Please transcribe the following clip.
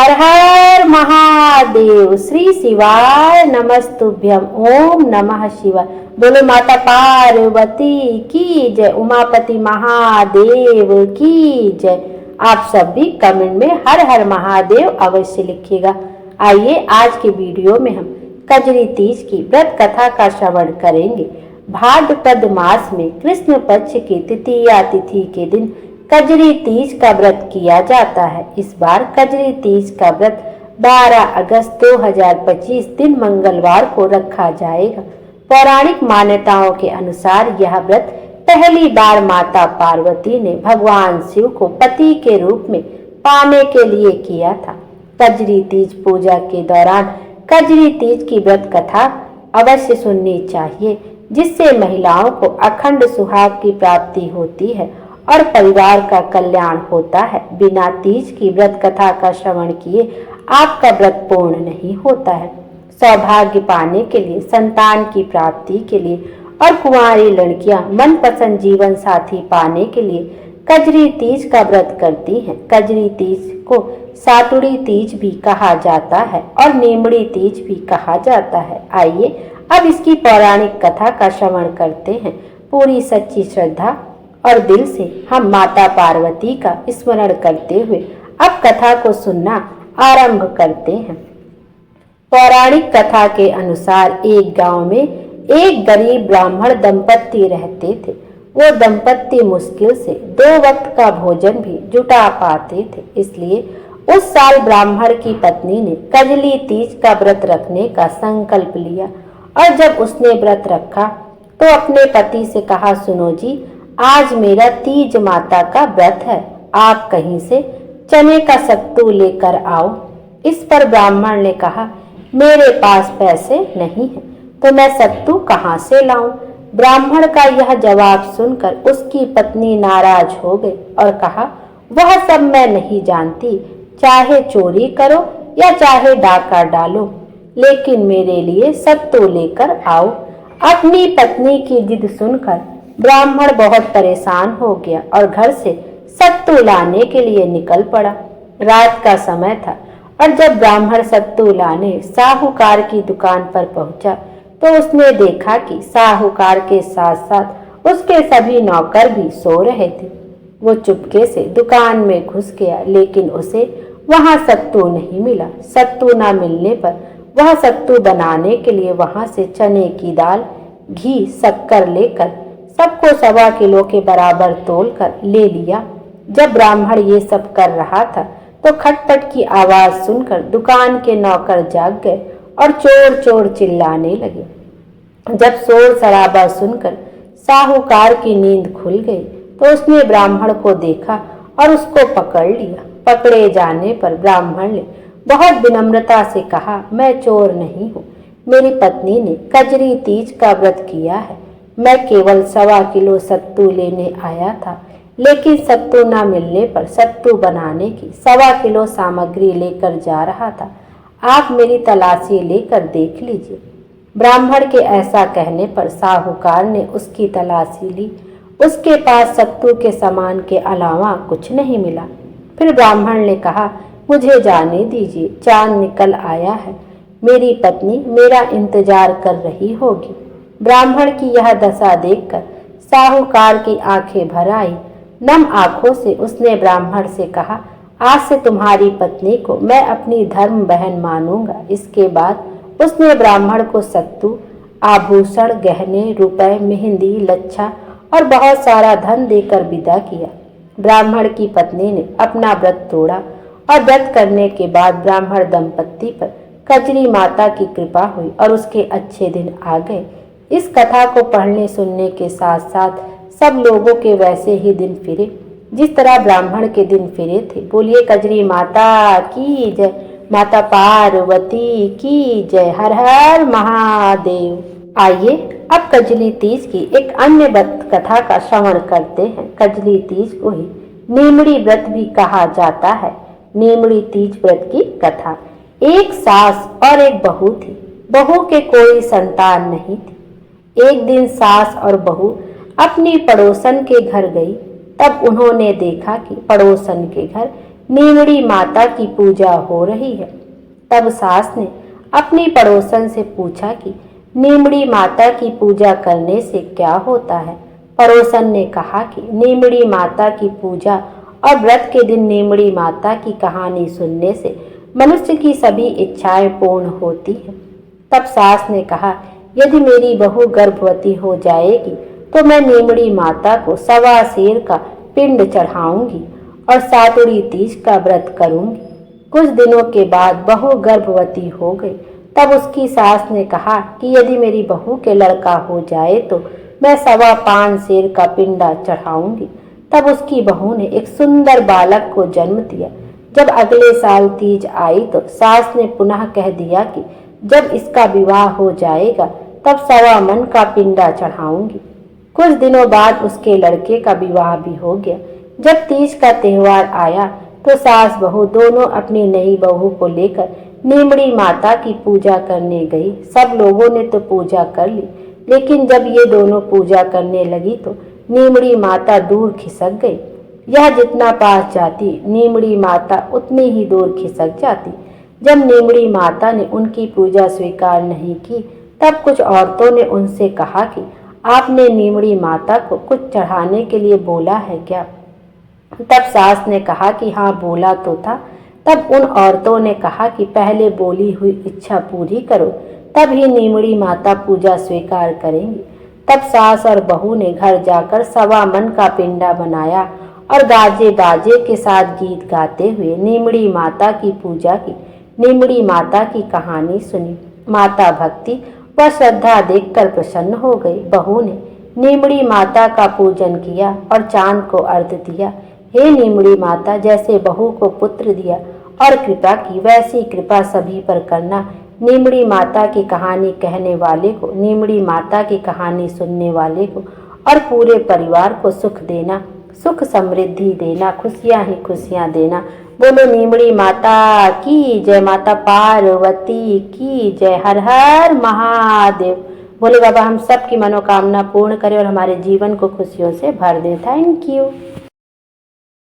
हर हर महादेव। श्री शिवाय नमस्तुभ्यम। ओम नमः शिवाय। बोलो माता पार्वती की जय, उमापति महादेव की जय। आप सब भी कमेंट में हर हर महादेव अवश्य लिखिएगा। आइए आज के वीडियो में हम कजरी तीज की व्रत कथा का श्रवण करेंगे। भाद्रपद मास में कृष्ण पक्ष की तृतीया तिथि के दिन कजरी तीज का व्रत किया जाता है। इस बार कजरी तीज का व्रत 12 अगस्त 2025 दिन मंगलवार को रखा जाएगा। पौराणिक मान्यताओं के अनुसार यह व्रत पहली बार माता पार्वती ने भगवान शिव को पति के रूप में पाने के लिए किया था। कजरी तीज पूजा के दौरान कजरी तीज की व्रत कथा अवश्य सुननी चाहिए, जिससे महिलाओं को अखंड सुहाग की प्राप्ति होती है और परिवार का कल्याण होता है। बिना तीज की व्रत कथा का श्रवण किए आपका व्रत पूर्ण नहीं होता है। सौभाग्य पाने के लिए, संतान की प्राप्ति के लिए और कुंवारी लड़कियां मनपसंद जीवन साथी पाने के लिए कजरी तीज का व्रत करती हैं। कजरी तीज को सातुड़ी तीज भी कहा जाता है और नीमड़ी तीज भी कहा जाता है। आइए अब इसकी पौराणिक कथा का श्रवण करते हैं। पूरी सच्ची श्रद्धा और दिल से हम माता पार्वती का स्मरण करते हुए अब कथा को सुनना आरंभ करते हैं। पौराणिक कथा के अनुसार एक गांव में एक गरीब ब्राह्मण दंपत्ति रहते थे। वो दंपत्ति मुश्किल से 2 वक्त का भोजन भी जुटा पाते थे। इसलिए उस साल ब्राह्मण की पत्नी ने कजली तीज का व्रत रखने का संकल्प लिया और जब उसने व्रत रखा तो अपने पति से कहा, सुनो जी, आज मेरा तीज माता का व्रत है, आप कहीं से चने का सत्तू लेकर आओ। इस पर ब्राह्मण ने कहा, मेरे पास पैसे नहीं है तो मैं सत्तू कहाँ से लाऊं। ब्राह्मण का यह जवाब सुनकर उसकी पत्नी नाराज हो गई और कहा, वह सब मैं नहीं जानती, चाहे चोरी करो या चाहे डाका डालो, लेकिन मेरे लिए सत्तू लेकर आओ। अपनी पत्नी की जिद सुनकर ब्राह्मण बहुत परेशान हो गया और घर से सत्तू लाने के लिए निकल पड़ा। रात का समय था और जब ब्राह्मण सत्तू लाने साहूकार की दुकान पर पहुंचा तो उसने देखा कि साहूकार के साथ साथ उसके सभी नौकर भी सो रहे थे। वो चुपके से दुकान में घुस गया, लेकिन उसे वहां सत्तू नहीं मिला। सत्तू न मिलने पर वह सत्तू बनाने के लिए वहां से चने की दाल, घी, शक्कर लेकर सबको 1.25 किलो के बराबर तोल कर ले लिया। जब ब्राह्मण ये सब कर रहा था तो खटपट की आवाज सुनकर दुकान के नौकर जाग गए और चोर चोर चिल्लाने लगे। जब शोर शराबा सुनकर साहूकार की नींद खुल गई तो उसने ब्राह्मण को देखा और उसको पकड़ लिया। पकड़े जाने पर ब्राह्मण ने बहुत विनम्रता से कहा, मैं चोर नहीं हूँ, मेरी पत्नी ने कजरी तीज का व्रत किया है। मैं केवल 1.25 किलो सत्तू लेने आया था, लेकिन सत्तू न मिलने पर सत्तू बनाने की 1.25 किलो सामग्री लेकर जा रहा था। आप मेरी तलाशी लेकर देख लीजिए। ब्राह्मण के ऐसा कहने पर साहूकार ने उसकी तलाशी ली। उसके पास सत्तू के सामान के अलावा कुछ नहीं मिला। फिर ब्राह्मण ने कहा, मुझे जाने दीजिए, चांद निकल आया है, मेरी पत्नी मेरा इंतजार कर रही होगी। ब्राह्मण की यह दशा देखकर साहूकार की आंखें भर आई। नम आंखों से उसने ब्राह्मण से कहा, आज से तुम्हारी पत्नी को मैं अपनी धर्म बहन मानूंगा। इसके बाद उसने ब्राह्मण को सत्तू, आभूषण, गहने, रुपए, मेहंदी, लच्छा और बहुत सारा धन देकर विदा किया। ब्राह्मण की पत्नी ने अपना व्रत तोड़ा और व्रत करने के बाद ब्राह्मण दंपत्ति पर कजरी माता की कृपा हुई और उसके अच्छे दिन आ गए। इस कथा को पढ़ने सुनने के साथ साथ सब लोगों के वैसे ही दिन फिरे जिस तरह ब्राह्मण के दिन फिरे थे। बोलिए कजरी माता की जय, माता पार्वती की जय, हर हर महादेव। आइए अब कजली तीज की एक अन्य व्रत कथा का श्रवण करते हैं। कजली तीज को ही नीमड़ी व्रत भी कहा जाता है। नीमड़ी तीज व्रत की कथा। एक सास और एक बहू थी। बहू के कोई संतान नहीं थी। एक दिन सास और बहू अपनी पड़ोसन के घर गई। तब उन्होंने देखा कि पड़ोसन के घर नीमड़ी माता की पूजा हो रही है। तब सास ने अपनी पड़ोसन से पूछा कि नीमड़ी माता की पूजा करने से क्या होता है। पड़ोसन ने कहा कि नीमड़ी माता की पूजा और व्रत के दिन नीमड़ी माता की कहानी सुनने से मनुष्य की सभी इच्छाएं पूर्ण होती हैं। तब सास ने कहा, यदि मेरी बहू गर्भवती हो जाएगी तो मैं नीमड़ी माता को 1.25 सेर का पिंड चढ़ाऊंगी और सातुड़ी तीज का व्रत करूंगी। कुछ दिनों के बाद बहू गर्भवती हो गई। तब उसकी सास ने कहा कि यदि मेरी बहू के लड़का हो जाए तो मैं 5.25 सेर का पिंडा चढ़ाऊंगी। तब उसकी बहू ने एक सुंदर बालक को जन्म दिया। जब अगले साल तीज आई तो सास ने पुनः कह दिया कि जब इसका विवाह हो जाएगा तब 1.25 मन का पिंडा चढ़ाऊंगी। कुछ दिनों बाद उसके लड़के का विवाह भी हो गया। जब तीज का त्योहार आया तो सास बहू दोनों अपनी नई बहू को लेकर नीमड़ी माता की पूजा करने गई। सब लोगों ने तो पूजा कर ली, लेकिन जब ये दोनों पूजा करने लगी तो नीमड़ी माता दूर खिसक गई। यह जितना पास जाती नीमड़ी माता उतनी ही दूर खिसक जाती। जब नीमड़ी माता ने उनकी पूजा स्वीकार नहीं की तब कुछ औरतों ने उनसे कहा कि आपने नीमड़ी माता को कुछ चढ़ाने के लिए बोला है क्या। तब सास ने कहा कि हाँ, बोला तो था। तब उन औरतों ने कहा कि पहले बोली हुई इच्छा पूरी करो, तब ही नीमड़ी माता पूजा स्वीकार करेंगी। तब सास और बहू ने घर जाकर 1.25 मन का पिंडा बनाया और गाजे बाजे के साथ गीत गाते हुए नीमड़ी माता की पूजा की। नीमड़ी माता की कहानी सुनी। माता भक्ति व श्रद्धा देखकर प्रसन्न हो गई। बहू ने नीमड़ी माता का पूजन किया और चांद को अर्घ्य दिया। हे नीमड़ी माता, जैसे बहू को पुत्र दिया और कृपा की, वैसी कृपा सभी पर करना। नीमड़ी माता की कहानी कहने वाले को, नीमड़ी माता की कहानी सुनने वाले को और पूरे परिवार को सुख देना, सुख समृद्धि देना, खुशियां ही खुशियां देना। बोलो नीमड़ी माता की जय, माता पार्वती की जय, हर हर महादेव। बोले बाबा हम सब की मनोकामना पूर्ण करें और हमारे जीवन को खुशियों से भर दे। Thank you.